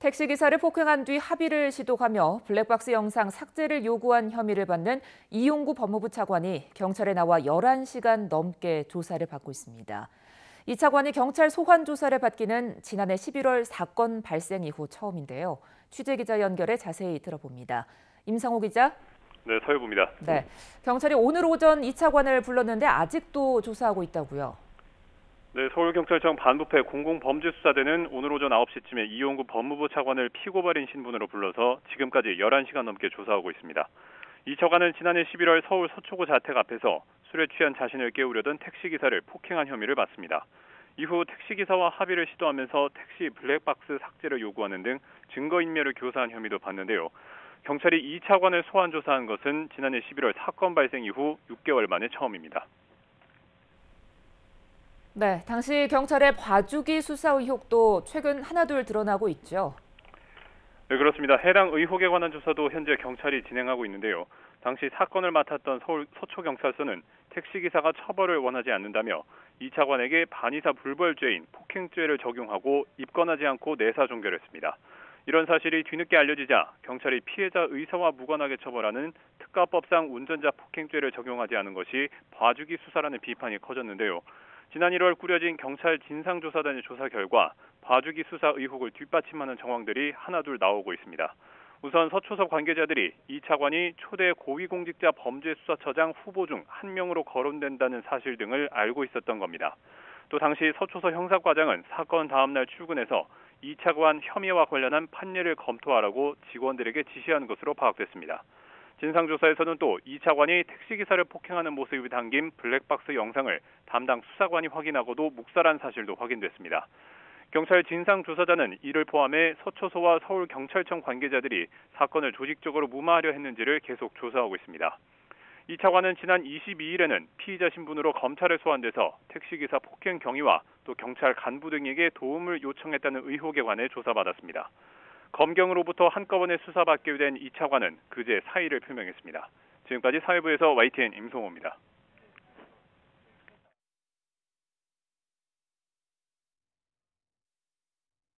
택시기사를 폭행한 뒤 합의를 시도하며 블랙박스 영상 삭제를 요구한 혐의를 받는 이용구 법무부 차관이 경찰에 나와 11시간 넘게 조사를 받고 있습니다. 이 차관이 경찰 소환 조사를 받기는 지난해 11월 사건 발생 이후 처음인데요. 취재기자 연결해 자세히 들어봅니다. 임상호 기자. 네, 서유부입니다. 네, 경찰이 오늘 오전 이 차관을 불렀는데 아직도 조사하고 있다고요? 네, 서울경찰청 반부패 공공범죄수사대는 오늘 오전 9시쯤에 이용구 법무부 차관을 피고발인 신분으로 불러서 지금까지 11시간 넘게 조사하고 있습니다. 이 차관은 지난해 11월 서울 서초구 자택 앞에서 술에 취한 자신을 깨우려던 택시기사를 폭행한 혐의를 받습니다. 이후 택시기사와 합의를 시도하면서 택시 블랙박스 삭제를 요구하는 등 증거인멸을 교사한 혐의도 받는데요. 경찰이 이 차관을 소환 조사한 것은 지난해 11월 사건 발생 이후 6개월 만에 처음입니다. 네, 당시 경찰의 봐주기 수사 의혹도 최근 하나둘 드러나고 있죠. 네, 그렇습니다. 해당 의혹에 관한 조사도 현재 경찰이 진행하고 있는데요. 당시 사건을 맡았던 서울 서초경찰서는 택시기사가 처벌을 원하지 않는다며 이 차관에게 반의사 불벌죄인 폭행죄를 적용하고 입건하지 않고 내사 종결했습니다. 이런 사실이 뒤늦게 알려지자 경찰이 피해자 의사와 무관하게 처벌하는 특가법상 운전자 폭행죄를 적용하지 않은 것이 봐주기 수사라는 비판이 커졌는데요. 지난 1월 꾸려진 경찰 진상조사단의 조사 결과 봐주기 수사 의혹을 뒷받침하는 정황들이 하나둘 나오고 있습니다. 우선 서초서 관계자들이 이 차관이 초대 고위공직자 범죄수사처장 후보 중 한 명으로 거론된다는 사실 등을 알고 있었던 겁니다. 또 당시 서초서 형사과장은 사건 다음 날 출근해서 이 차관 혐의와 관련한 판례를 검토하라고 직원들에게 지시한 것으로 파악됐습니다. 진상조사에서는 또 이 차관이 택시기사를 폭행하는 모습이 담긴 블랙박스 영상을 담당 수사관이 확인하고도 묵살한 사실도 확인됐습니다. 경찰 진상조사단은 이를 포함해 서초서와 서울경찰청 관계자들이 사건을 조직적으로 무마하려 했는지를 계속 조사하고 있습니다. 이 차관은 지난 22일에는 피의자 신분으로 검찰에 소환돼서 택시기사 폭행 경위와 또 경찰 간부 등에게 도움을 요청했다는 의혹에 관해 조사받았습니다. 검경으로부터 한꺼번에 수사받게 된 이 차관은 그제 사의를 표명했습니다. 지금까지 사회부에서 YTN 임성호입니다.